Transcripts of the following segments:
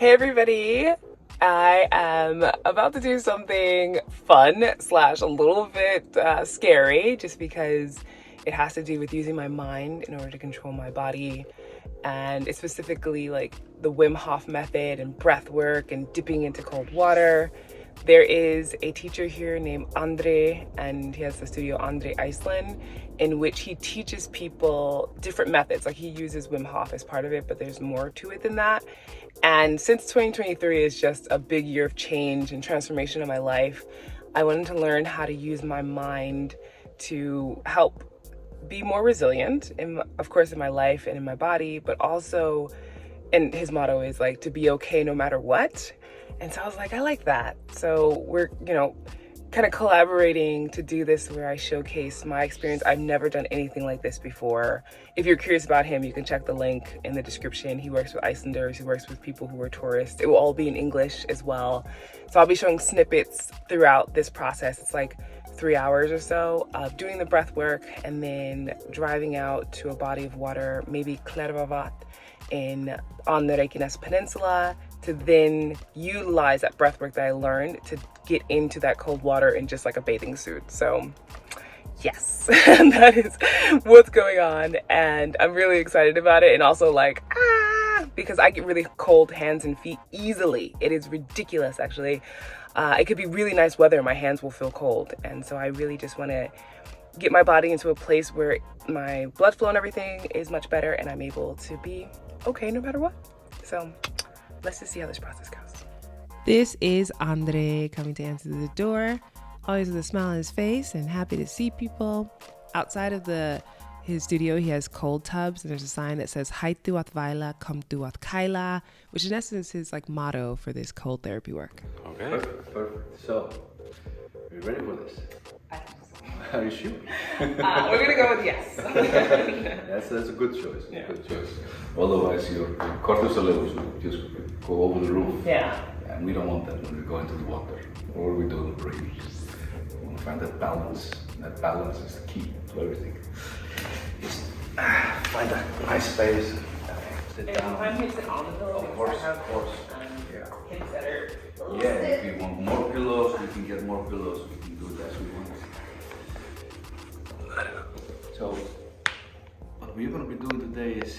Hey everybody! I am about to do something fun slash a little bit scary just because it has to do with using my mind in order to control my body, and it's specifically like the Wim Hof method and breath work and dipping into cold water. There is a teacher here named Andri, and he has the studio Things Iceland, in which he teaches people different methods. Like he uses Wim Hof as part of it, but there's more to it than that. And since 2023 is just a big year of change and transformation in my life, I wanted to learn how to use my mind to help be more resilient, of course, in my life and in my body, but also, and his motto is like to be okay no matter what. And so I was like, I like that. So we're, kind of collaborating to do this where I showcase my experience. I've never done anything like this before. If you're curious about him, you can check the link in the description. He works with Icelanders, he works with people who are tourists. It will all be in English as well. So I'll be showing snippets throughout this process. It's like 3 hours or so of doing the breath work and then driving out to a body of water, maybe Klervavat on the Reykjanes Peninsula, to then utilize that breath work that I learned to get into that cold water in just like a bathing suit. So yes, that is what's going on, and I'm really excited about it. And also like, because I get really cold hands and feet easily. It is ridiculous, actually. It could be really nice weather and my hands will feel cold. And so I really just want to get my body into a place where my blood flow and everything is much better and I'm able to be okay no matter what. So let's just see how this process goes. This is Andri coming to answer the door, always with a smile on his face and happy to see people. Outside of his studio, he has cold tubs, and there's a sign that says "Hættu að væla, komdu að kæla," which in essence is like motto for this cold therapy work. Okay. Perfect. So, are you ready for this? Are you sure? We're gonna go with yes. That's a good choice. Yeah. Good choice. Otherwise, your cortisol levels will just go over the roof. Yeah. And we don't want that when we go into the water or we do the breathe. We want to find that balance. That balance is the key to everything. Just find a nice space. Sit down. Sometimes you sit on the pillow. Of course. Yeah. Kids that are if you want more pillows, we can get more pillows. We can do it as we want. So, what we're going to be doing today is,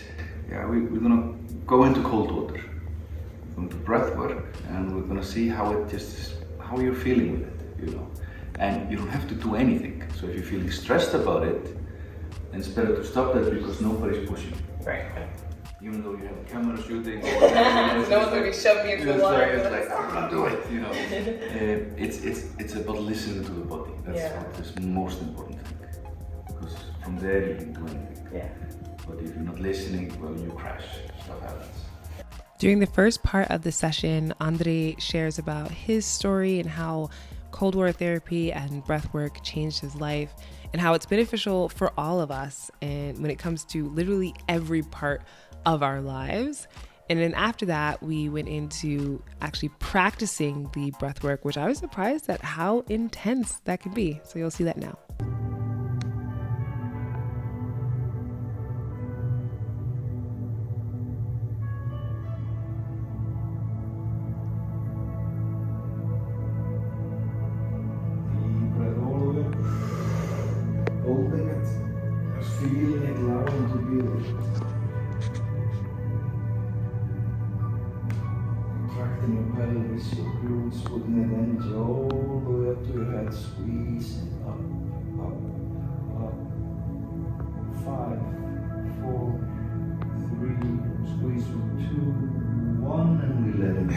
we're going to go into cold water. We're going to breath work, and we're going to see how you're feeling with it, And you don't have to do anything. So if you're feeling stressed about it, then it's better to stop that because nobody's pushing. right. Even though you have a camera shooting. No one's going to be shoving me into the water. It's like, I'm going to do it, It's about listening to the body. That's what is the most important thing. Because from there you can do anything. Yeah. But if you're not listening, well, you crash. Stuff happens. During the first part of the session, Andri shares about his story and how cold water therapy and breath work changed his life and how it's beneficial for all of us and when it comes to literally every part of our lives. And then after that, we went into actually practicing the breath work, which I was surprised at how intense that could be. So you'll see that now. Holding it, just feeling it, allowing to be there. Contracting your pelvis, your glutes, putting that energy all the way up to your head, squeezing up, up, up. 5, 4, 3, squeeze for 2, 1, and we let it go.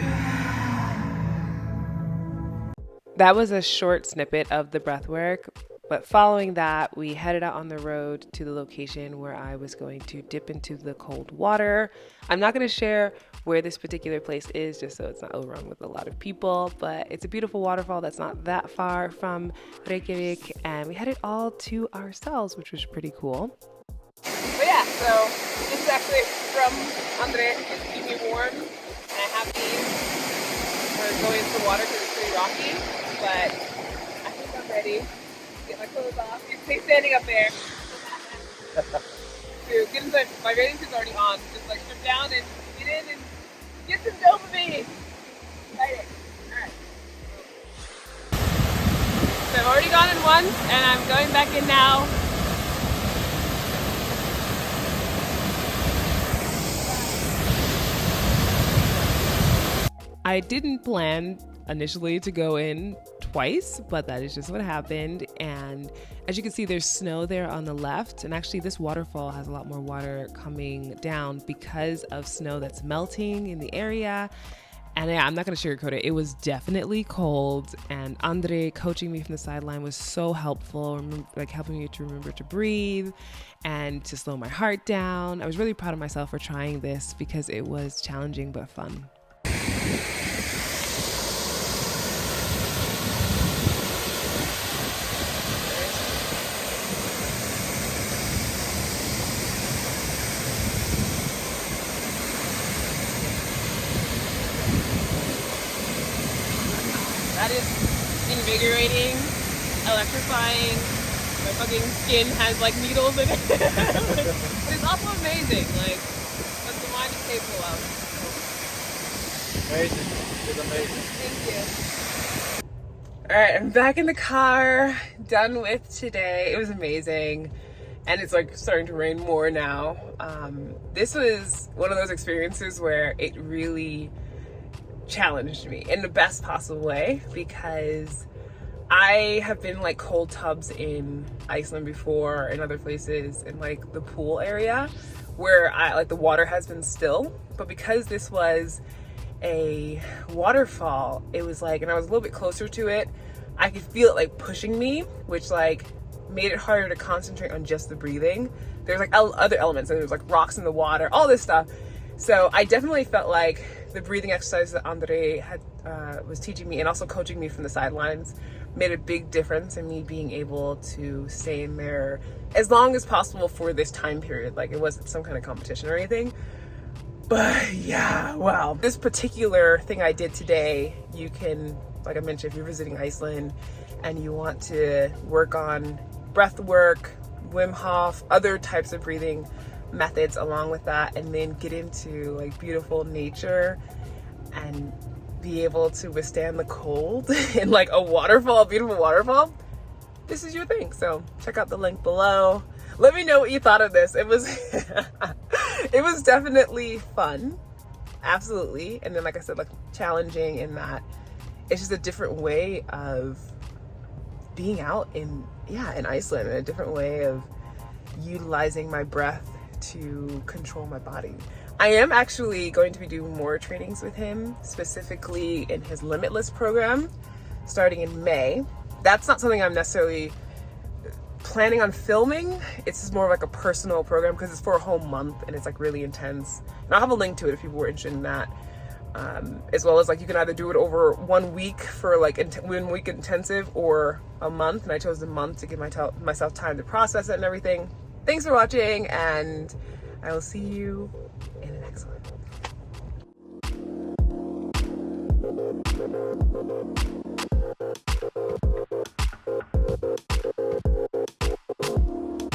That was a short snippet of the breath work. But following that, we headed out on the road to the location where I was going to dip into the cold water. I'm not going to share where this particular place is just so it's not overrun with a lot of people, but it's a beautiful waterfall that's not that far from Reykjavik, and we had it all to ourselves, which was pretty cool. But yeah, so this is actually from Andri. It's keeping me warm, and I have these. We're going into the water because it's pretty rocky, but I think I'm ready. Get my clothes off. You stay standing up there. Dude, get inside. My bathing suit's already on. Just like strip down and get in and get some dopamine. once and I'm going back in now. I didn't plan initially to go in twice, but that is just what happened. And as you can see, there's snow there on the left. And actually this waterfall has a lot more water coming down because of snow that's melting in the area. And yeah, I'm not gonna sugarcoat it. It was definitely cold, and Andri coaching me from the sideline was so helpful, like helping me to remember to breathe and to slow my heart down. I was really proud of myself for trying this because it was challenging but fun. That is invigorating, electrifying. My fucking skin has like needles in it. But it's also amazing, like what the mind is capable of. Amazing. It's amazing. Thank you. Alright, I'm back in the car, done with today. It was amazing. And it's like starting to rain more now. This was one of those experiences where it really challenged me in the best possible way, because I have been like cold tubs in Iceland before and other places in like the pool area where I like the water has been still, but because this was a waterfall, it was like, and I was a little bit closer to it, I could feel it like pushing me, which like made it harder to concentrate on just the breathing. There's like other elements, and there was like rocks in the water, all this stuff. So I definitely felt like the breathing exercises that Andri had was teaching me and also coaching me from the sidelines made a big difference in me being able to stay in there as long as possible for this time period. Like it wasn't some kind of competition or anything. But yeah, wow. This particular thing I did today, you can, like I mentioned, if you're visiting Iceland and you want to work on breath work, Wim Hof, other types of breathing methods along with that, and then get into like beautiful nature and be able to withstand the cold in like a waterfall, a beautiful waterfall, this is your thing. So check out the link below. Let me know what you thought of this. It was it was definitely fun, absolutely. And then like I said, like challenging in that it's just a different way of being out in Iceland, and a different way of utilizing my breath to control my body. I am actually going to be doing more trainings with him, specifically in his Limitless program, starting in May. That's not something I'm necessarily planning on filming. It's just more like a personal program because it's for a whole month and it's like really intense. And I'll have a link to it if people were interested in that. As well as like you can either do it over 1 week for like 1 week intensive or a month. And I chose the month to give myself time to process it and everything. Thanks for watching, and I will see you in the next one.